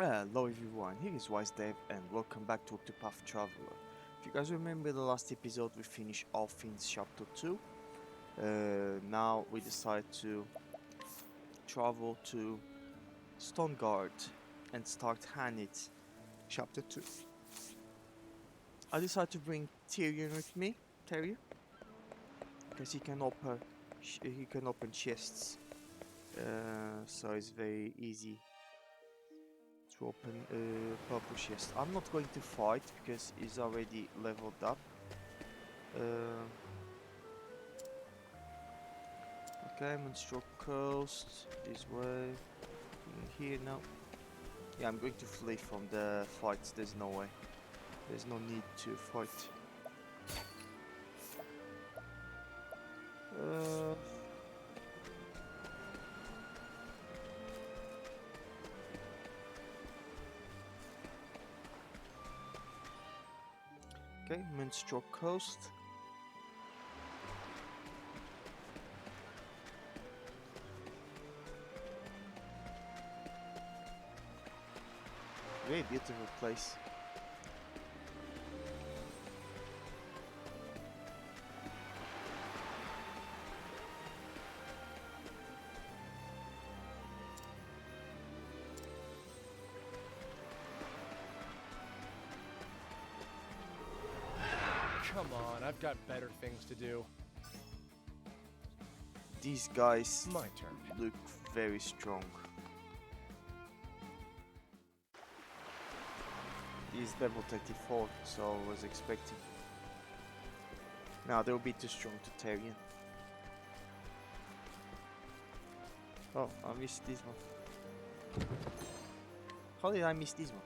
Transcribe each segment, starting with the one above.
Hello everyone, here is Wise Dev and welcome back to Octopath Traveler. If you guys remember the last episode we finished off in chapter 2. Now we decide to travel to Stoneguard and start Hanit chapter 2. I decided to bring Tyrion with me, Tyrion, because he can open chests. So it's very easy to open a purple chest. I'm not going to fight because he's already leveled up. Uh, okay, Monstro Coast, this way. Here now. Yeah, I'm going to flee from the fights, there's no way. There's no need to fight. Uh, okay, Monstro Coast. Very beautiful place. Come on, I've got better things to do. These guys My turn. look very strong. He's level 34, so I was expecting. Now they'll be too strong to Tyrion. Oh, I missed this one. How did I miss this one?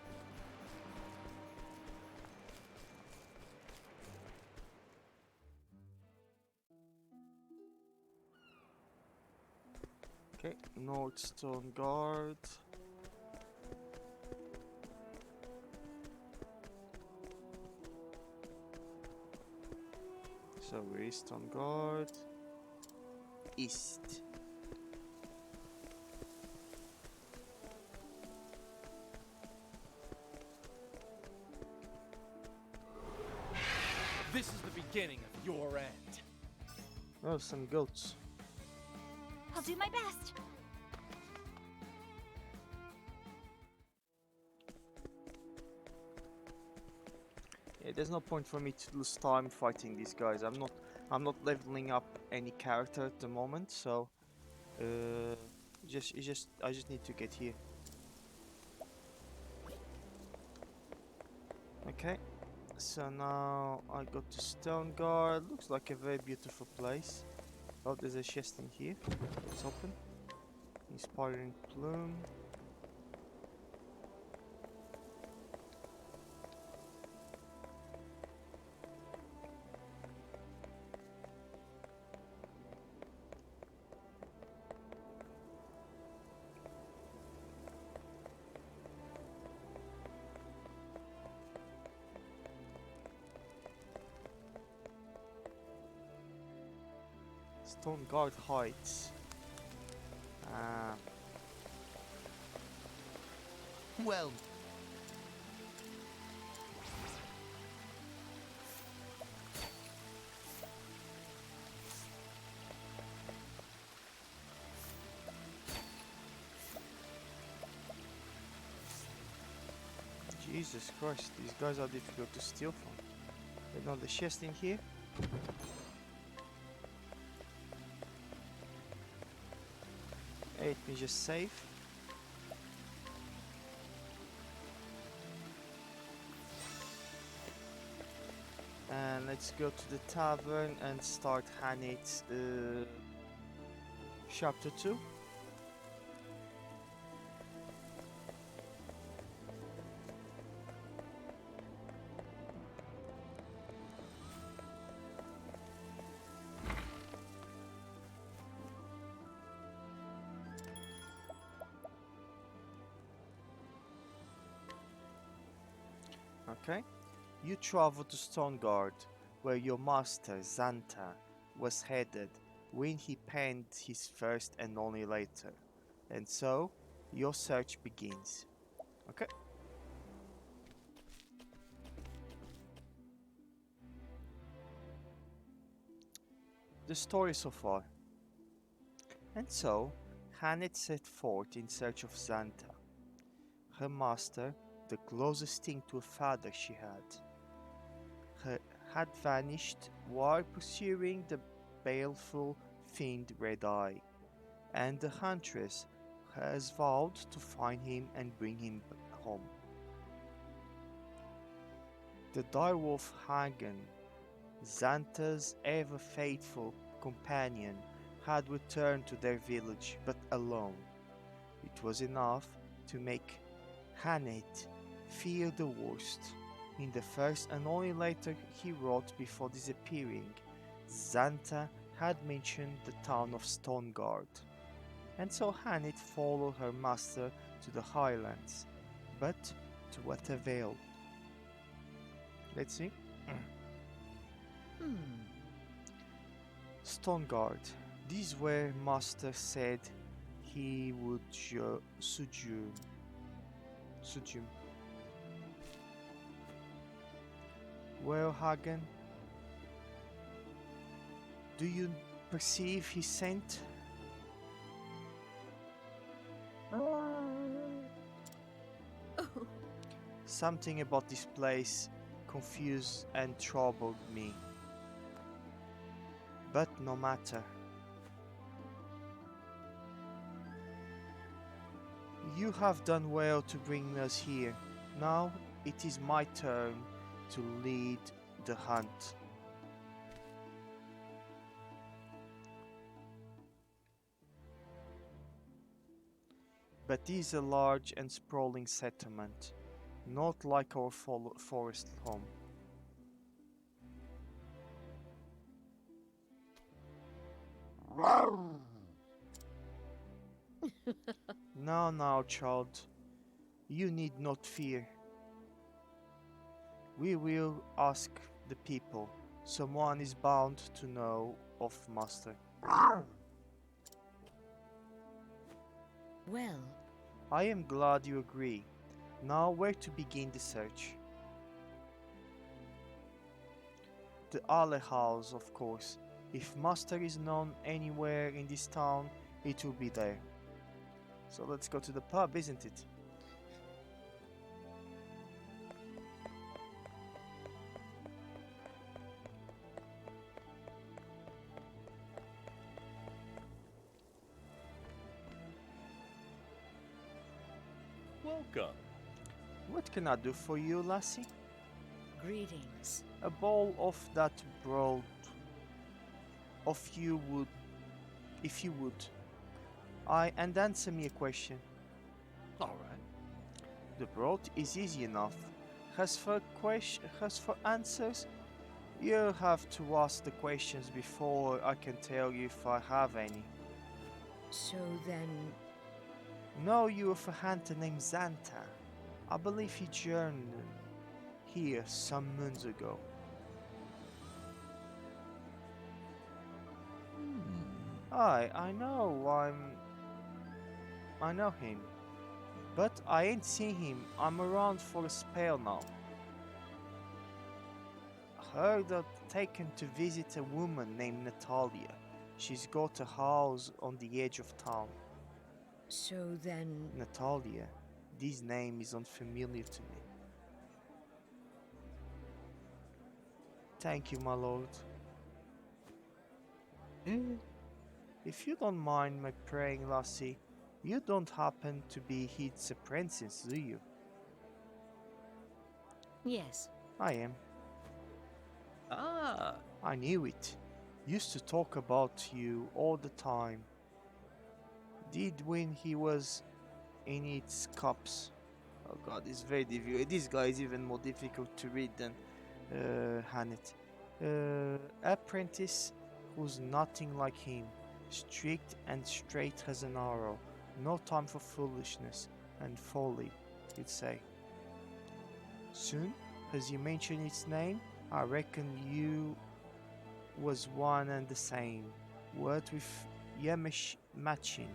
Okay, Nordstone Guard. So where is Stone Guard? East. This is the beginning of your end. Oh, some goats. I'll do my best. Yeah, there's no point for me to lose time fighting these guys. I'm not leveling up any character at the moment, so I just need to get here. Okay, so now I got to Stone Guard. Looks like a very beautiful place. Oh, there's a chest in here. It's open. Inspiring Plume. Stone Guard Heights. Ah, Well, Jesus Christ, these guys are difficult to steal from. Another chest in here. Let me just save. And let's go to the tavern and start Hanit chapter 2. Okay. You travel to Stoneguard, where your master, Xanta, was headed when he penned his first and only letter. And so, your search begins. Okay. The story so far. And so, Hannet set forth in search of Xanta, her master, the closest thing to a father she had, had vanished while pursuing the baleful fiend Red Eye, and the huntress has vowed to find him and bring him home. The direwolf Hagen, Xanta's ever faithful companion, had returned to their village, but alone. It was enough to make Hannet fear the worst. In the first and only letter he wrote before disappearing, Xanta had mentioned the town of Stoneguard, and so Hannet followed her master to the highlands, but to what avail? Let's see. Hmm. Stoneguard. These were master said he would sojourn. Sojourn. Well, Hagen, do you perceive his scent? Something about this place confused and troubled me. But no matter. You have done well to bring us here. Now it is my turn to lead the hunt. But this is a large and sprawling settlement, not like our forest home. Now, child, you need not fear. We will ask the people. Someone is bound to know of Master. Well, I am glad you agree. Now where to begin the search? The Ale House, of course. If Master is known anywhere in this town, it will be there. So let's go to the pub, isn't it? Welcome. What can I do for you, lassie? greetings. A bowl of that broad. If you would. And answer me a question. All right. The broad is easy enough. As for answers, you have to ask the questions before I can tell you if I have any. So then, Know you of a hunter named Xanta. I believe he journeyed here some moons ago. Aye, I know him. But I ain't seen him. I'm around for a spell now. Heard that taken to visit a woman named Natalia. She's got a house on the edge of town. so then, Natalia. This name is unfamiliar to me. Thank you, my lord. If you don't mind my praying, lassie, you don't happen to be his apprentice, do you? yes. I am. Ah, I knew it. Used to talk about you all the time. Did when he was in its cups. Oh god, it's very difficult. This guy is even more difficult to read than Hannet. Apprentice who's nothing like him. Strict and straight as an arrow. No time for foolishness and folly, you'd say. Soon, as you mention its name, I reckon you was one and the same. Word with Yemish matching.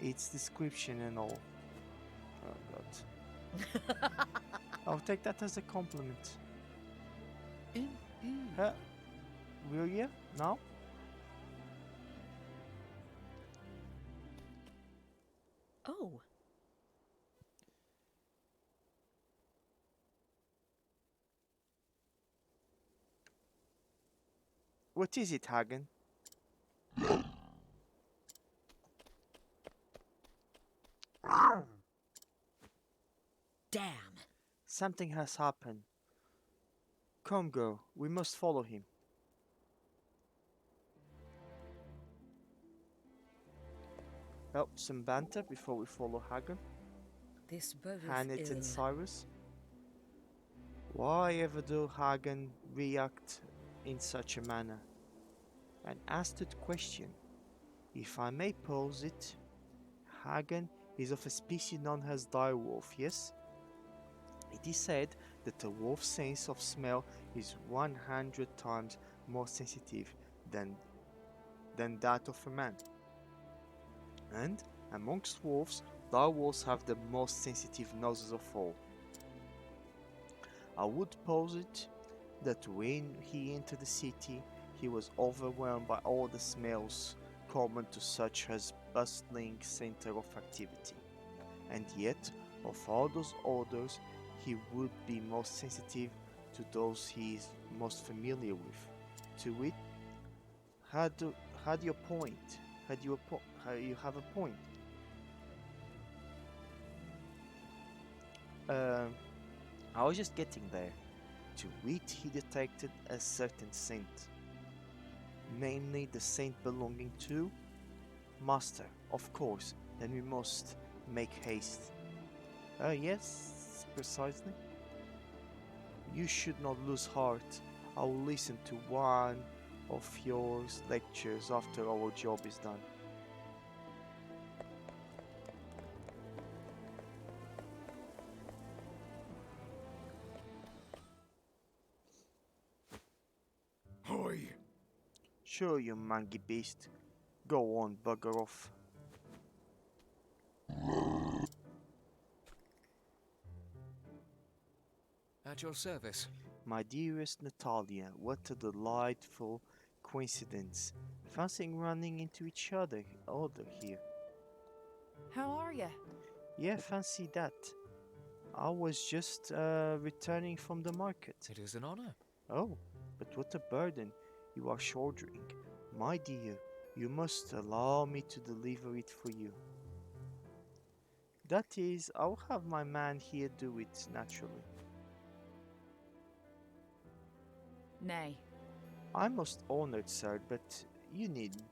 Its description and all. Oh god. I'll take that as a compliment. Indeed. Will you? Now? Oh, What is it, Hagen? damn. Something has happened. Come, girl, we must follow him. Well, some banter before we follow Hagen, This bodeth Hannet, ill. and Cyrus. Why ever do Hagen react in such a manner? An astute question. If I may pose it, Hagen is of a species known as direwolf, yes? It is said that a wolf's sense of smell is 100 times more sensitive than, than that of a man. And amongst wolves, direwolves have the most sensitive noses of all. I would posit that when he entered the city, he was overwhelmed by all the smells common to such as bustling center of activity. And yet, of all those odors, he would be most sensitive to those he is most familiar with. To wit, had had your point, had you have a point. Um, I was just getting there. To wit, he detected a certain scent, namely the scent belonging to Master, of course. Then we must make haste. Yes, precisely. You should not lose heart. I will listen to one of your lectures after our job is done. Hoi! Sure, you mangy beast. Go on, bugger off. At your service. My dearest Natalia, what a delightful coincidence. Fancying running into each other here. How are ya? Yeah, fancy that. I was just returning from the market. It is an honor. Oh, but what a burden you are shouldering. My dear, you must allow me to deliver it for you. That is, I'll have my man here do it naturally. Nay. I'm most honored, sir, but you needn't.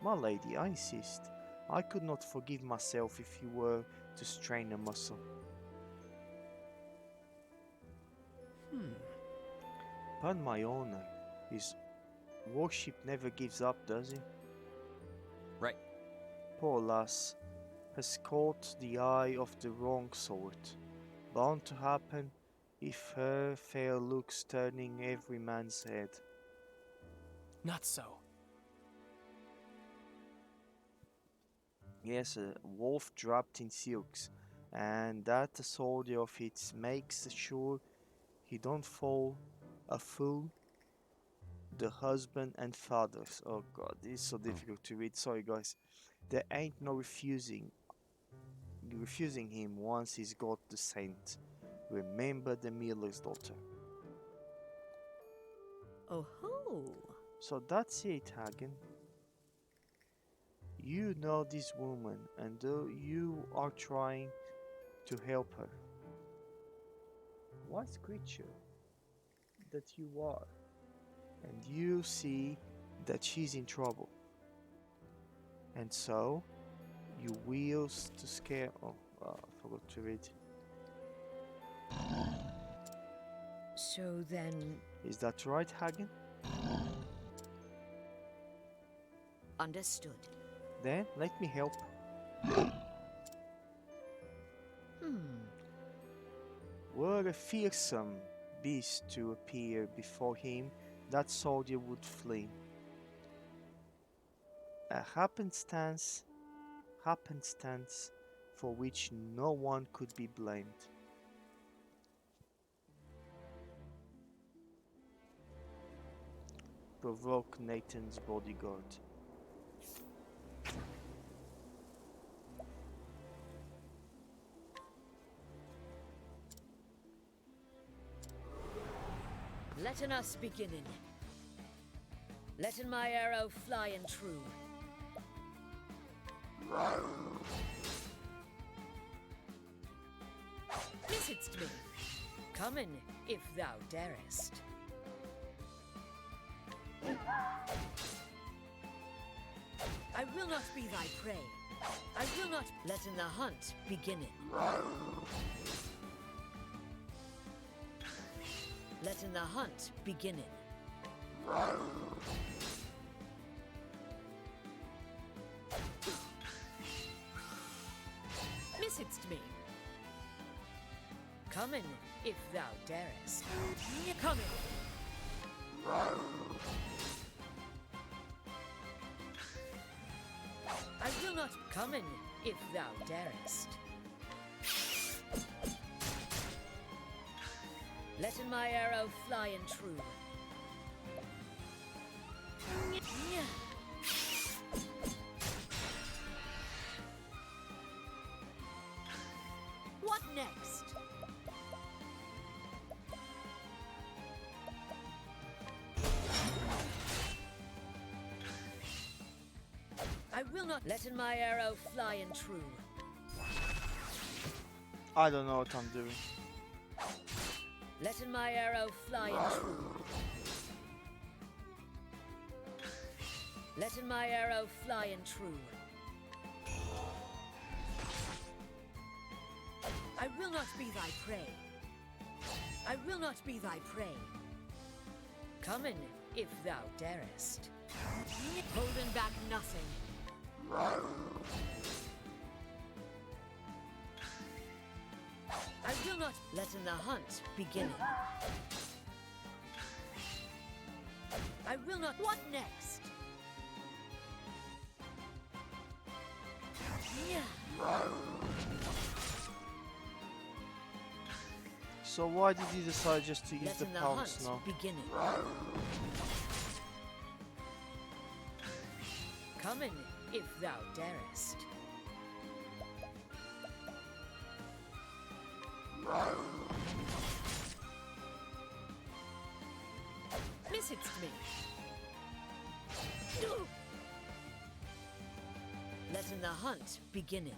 My lady, I insist. I could not forgive myself if you were to strain a muscle. Upon my honor, his worship never gives up, does he? Right. Poor lass has caught the eye of the wrong sort. Bound to happen if her fair looks turning every man's head. Not so. Yes, a wolf draped in silks, and that a soldier of it makes sure he don't fall a fool. The husband and fathers. Oh god, it's so difficult to read. Sorry guys. There ain't no refusing him once he's got the scent. Remember the miller's daughter. Oh ho! So that's it, Hagen. You know this woman, and you are trying to help her. Wise creature that you are, and you see that she's in trouble, and so you wills to scare. Oh, I forgot to read. So then, Is that right, Hagen? understood. Then let me help. Were a fearsome beast to appear before him, that soldier would flee. A happenstance for which no one could be blamed. Provoke Nathan's bodyguard. Letten us beginnen. Letten my arrow fly and true. Visit'st me. Come in, if thou darest. I will not be thy prey. I will not. Letten the hunt beginnen. Letten the hunt beginnen. Visit'st me. Come in, if thou darest. Come in. I will not come in, if thou darest. Letten my arrow fly and true. What next? I will not letten my arrow fly and true. I don't know what I'm doing. Letten my arrow fly and true. Letten my arrow fly and true. I will not be thy prey. I will not be thy prey. Come in, if thou darest. Holding back nothing. I will not letten the hunt beginning. I will not. What next? So why did you decide just to use Letten the the pounce hunt now? beginning. Come in, if thou darest. Visit'st me. Letten the hunt beginning.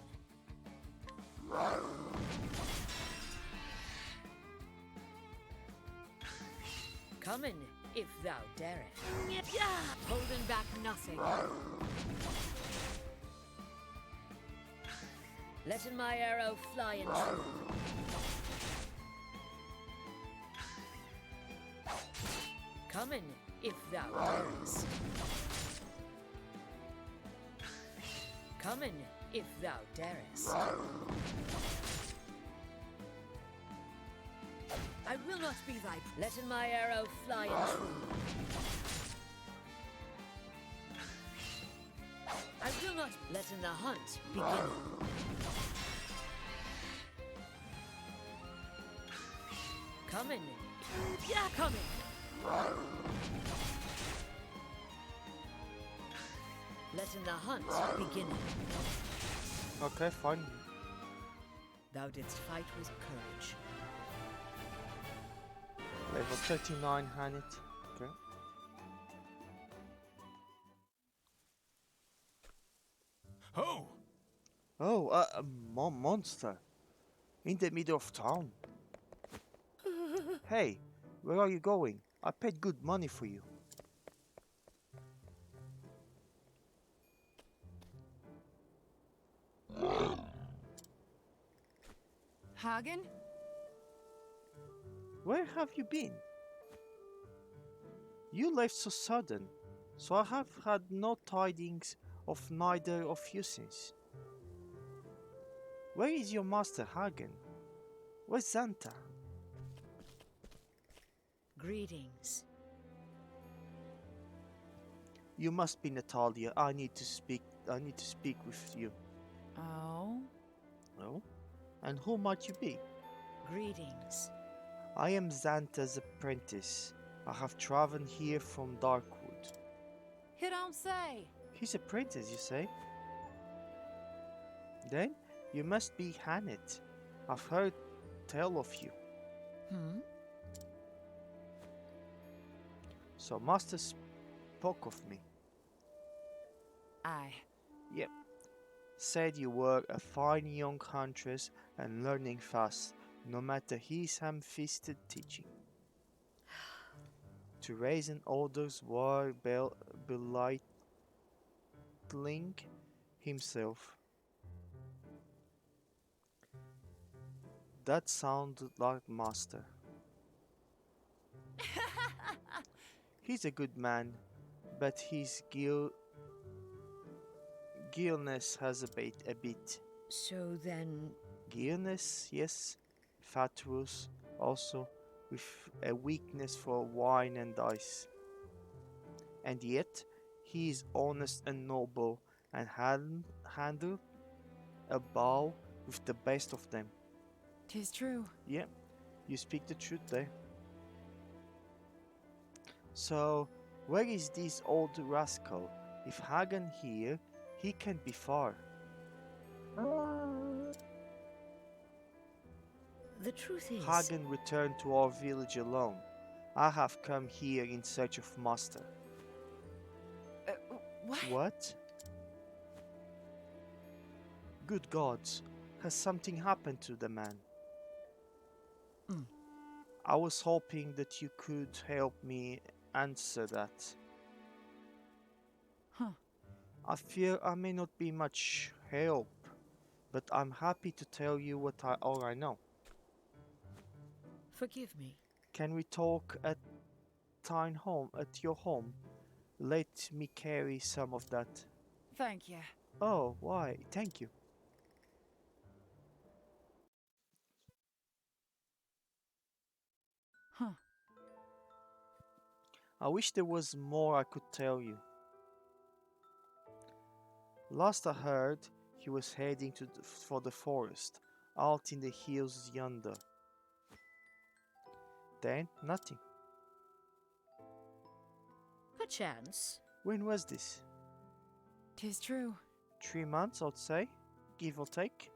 Come in, if thou darest. Holding back nothing. Letten my arrow fly and true. Come in, if thou darest. Come in, if thou darest. I will not be thy. Letten my arrow fly and true. I will not. Letten the hunt begin. Come in. Yeah, come in. Letten the hunt begin. Okay, fine. Thou didst fight with courage. Level 39, Hanit. Okay. Oh! Oh, a monster. In the middle of town. Hey, where are you going? I paid good money for you. Hagen? Where have you been? You left so sudden, so I have had no tidings of neither of you since. Where is your master Hagen? Where's Xanta? Greetings. You must be Natalia. I need to speak with you. Oh? Oh? And who might you be? Greetings. I am Xanta's apprentice. I have traveled here from Darkwood. You don't say. His apprentice, you say? Then you must be Hanet. I've heard tell of you. Hmm? So Master spoke of me. Aye. Yep. Said you were a fine young huntress and learning fast, no matter his ham-fisted teaching. To raise an orders while belittling himself. That sounded like Master. He's a good man, but his gillness has a bit. So then, Gillness, yes. Fatuous, also, with a weakness for wine and dice. And yet, he is honest and noble, and handled a bow with the best of them. 'Tis true. Yeah, you speak the truth there. So, where is this old rascal? If Hagen here, he can't be far. the truth is, Hagen returned to our village alone. I have come here in search of Master. Uh, what? What? Good gods, has something happened to the man? Mm. I was hoping that you could help me answer that. Huh. I fear I may not be much help, but I'm happy to tell you all I know. forgive me. Can we talk at at your home? Let me carry some of that. Thank you. Oh, why? Thank you. Huh. I wish there was more I could tell you. Last I heard, he was heading for the forest, out in the hills yonder. Then, nothing. Perchance. When was this? 'Tis true. 3 months, I'd say, give or take.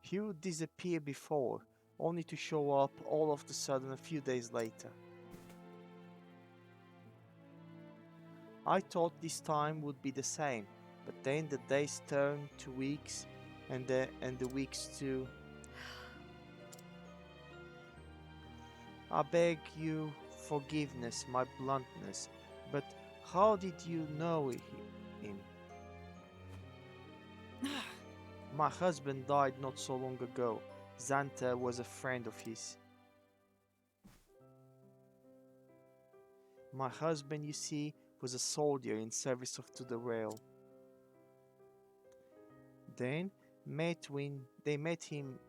He would disappear before, only to show up all of a sudden a few days later. I thought this time would be the same, but then the days turned to weeks, and the weeks to. I beg you forgiveness, my bluntness, but how did you know him? My husband died not so long ago. Xanta was a friend of his. My husband, you see, was a soldier in service to the rail. Then they met him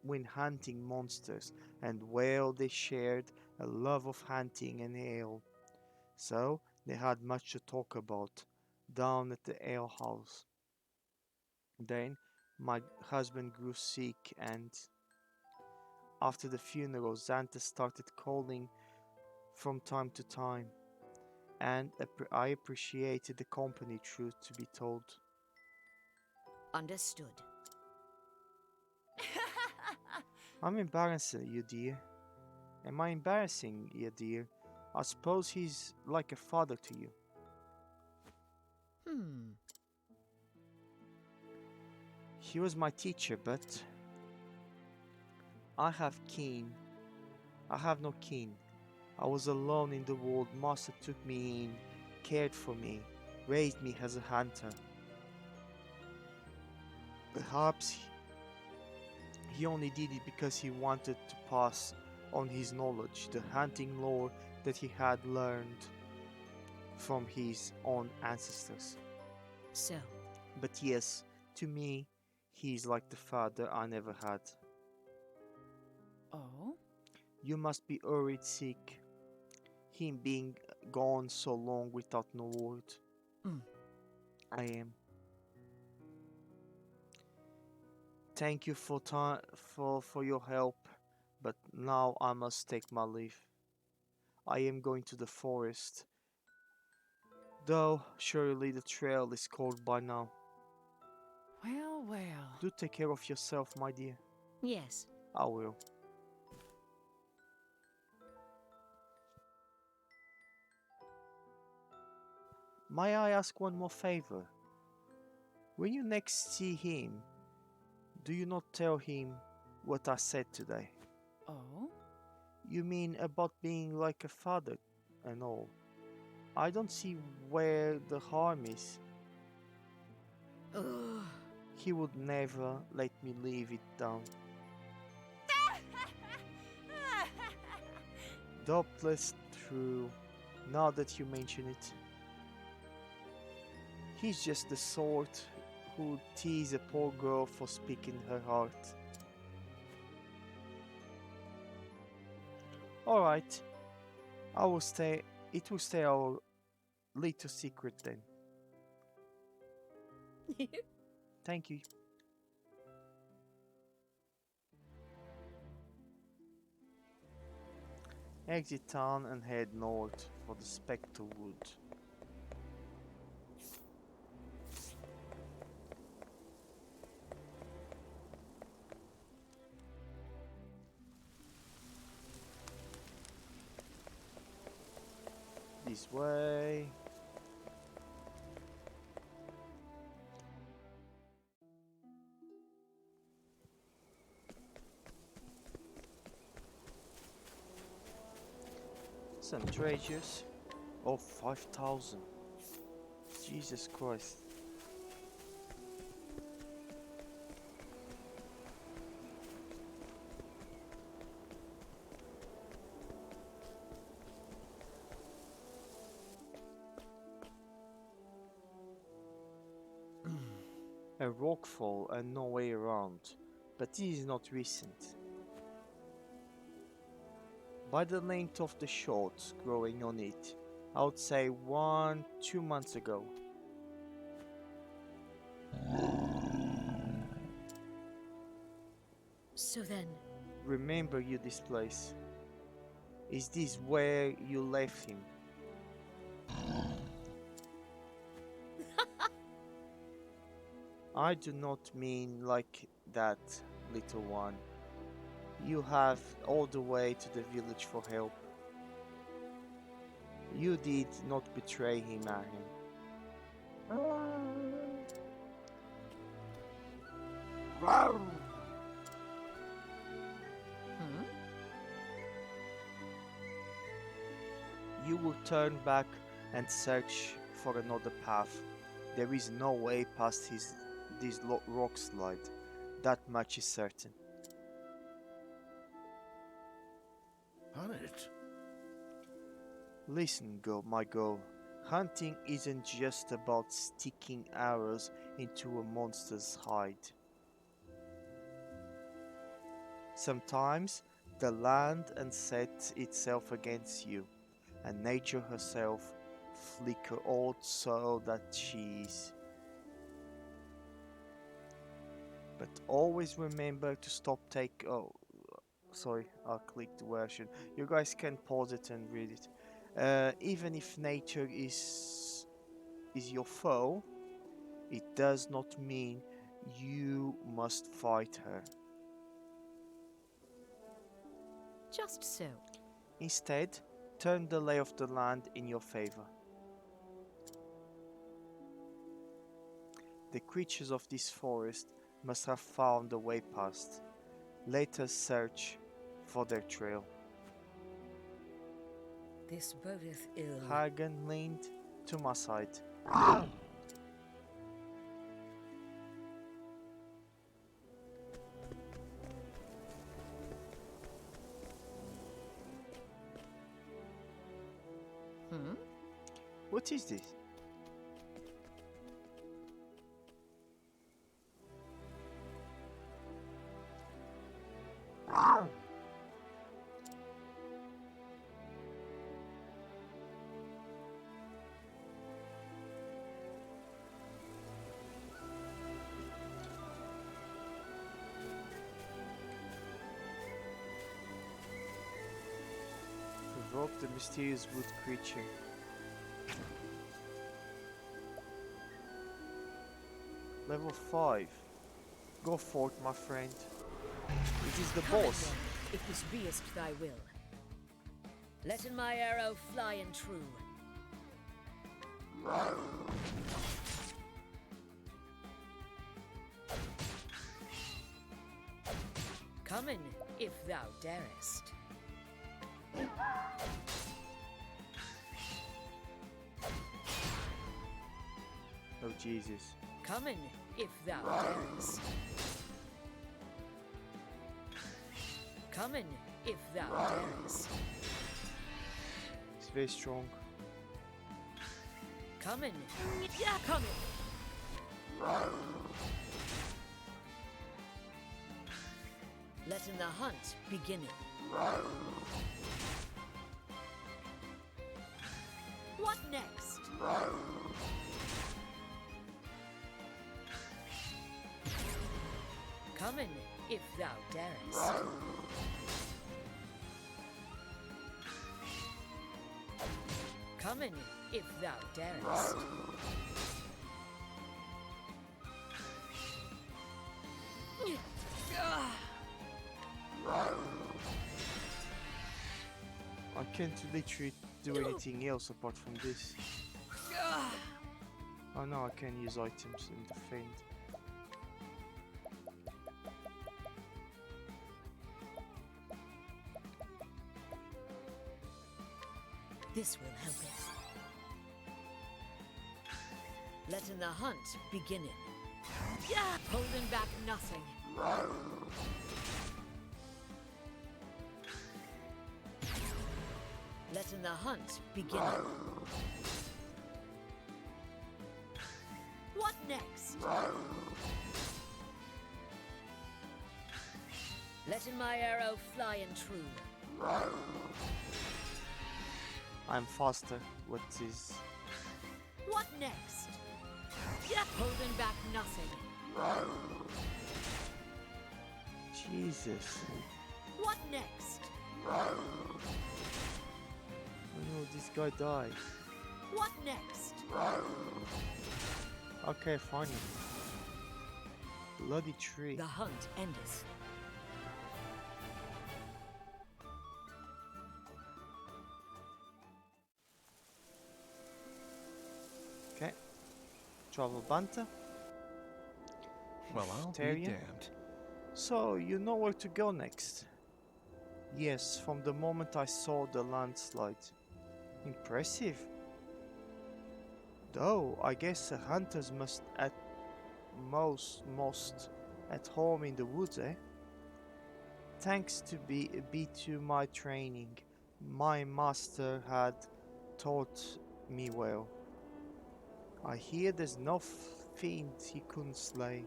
when hunting monsters, and well they shared a love of hunting and ale. So they had much to talk about down at the alehouse. Then my husband grew sick, and after the funeral, Xanta started calling from time to time, and I appreciated the company, truth to be told. Understood. I'm embarrassing you, dear. Am I embarrassing you, dear? I suppose he's like a father to you. Hmm. He was my teacher, but I have keen. I have no kin. I was alone in the world. Master took me in, cared for me, raised me as a hunter. Perhaps he only did it because he wanted to pass on his knowledge, the hunting lore that he had learned from his own ancestors. So, But yes, to me, he's like the father I never had. Oh? You must be worried sick, him being gone so long without no word. Mm. I am. Thank you for your help, but now I must take my leave. I am going to the forest, though surely the trail is cold by now. Well, well. Do take care of yourself, my dear. Yes. I will. May I ask one more favor? When you next see him, do you not tell him what I said today? Oh? You mean about being like a father and all? I don't see where the harm is. Ugh. He would never let me leave it down. Doubtless true, now that you mention it. He's just the sort who'd tease a poor girl for speaking her heart. Alright, I will stay. It will stay our little secret then. Thank you. Exit town and head north for the Spectre Wood. This way. Some treasures. Oh, 5,000. Jesus Christ. A rockfall and no way around, but this is not recent. By the length of the shorts growing on it, I would say 1-2 months ago. So then, Remember you this place. Is this where you left him? I do not mean like that, little one. You have all the way to the village for help. You did not betray him, Aaron. Hmm? You will turn back and search for another path. There is no way past this rock slide. That much is certain. On it. Listen, my girl. Hunting isn't just about sticking arrows into a monster's hide. Sometimes the land and set itself against you, and nature herself flicker out so that she is. But always remember to stop sorry, I clicked the version. You guys can pause it and read it. Even if nature is your foe, it does not mean you must fight her. just so. Instead, turn the lay of the land in your favor. The creatures of this forest must have found a way past. Let us search for their trail. This bodeth ill. Hagen leaned to my side. Hmm? What is this? mysterious wood creature. Level 5. Go for it, my friend. It is the Come boss. then, if this beest thy will. Let my arrow fly and true. Come in, if thou darest. Oh Jesus. Come in, if thou darest. Come in, if thou darest. It's very strong. Come in, yeah, come in. Letting the hunt begin. What next? Come in, if thou darest. Come in, if thou darest. I can't literally do anything else apart from this. Oh no, I can use items and defend. This will help us. Letting the hunt begin. Yeah, holding back nothing. Letting the hunt begin. What next? Letting my arrow fly and true. I'm faster. What is? What next? Yeah, holding back nothing. Jesus. What next? Oh no, this guy died. What next? Okay, fine. Bloody tree. The hunt endeth. Okay. Travel banter. Well, I'll be Vegetarian. damned. So, you know where to go next? Yes, from the moment I saw the landslide. Impressive. Though, I guess hunters must at most at home in the woods, eh? Thanks to be to my training, my master had taught me well. I hear there's no fiend he couldn't slay.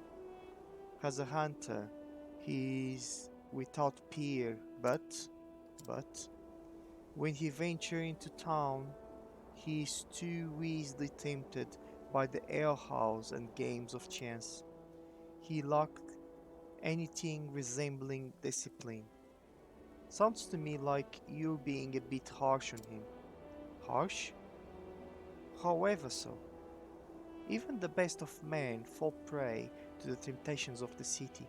As a hunter, he's without peer, but when he ventures into town, he is too easily tempted by the alehouse and games of chance. He lacked anything resembling discipline. Sounds to me like you being a bit harsh on him. Harsh? However so. Even the best of men fall prey to the temptations of the city.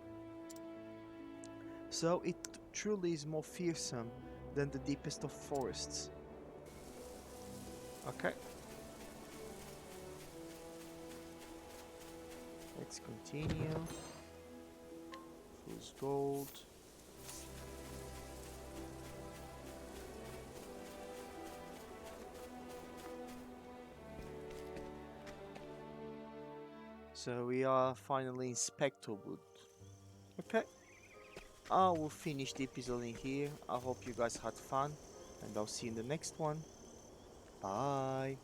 So it truly is more fearsome than the deepest of forests. Okay. Let's continue. Fool's gold. So we are finally in Spectrewood. Okay. I will finish the episode in here. I hope you guys had fun, and I'll see you in the next one. Bye.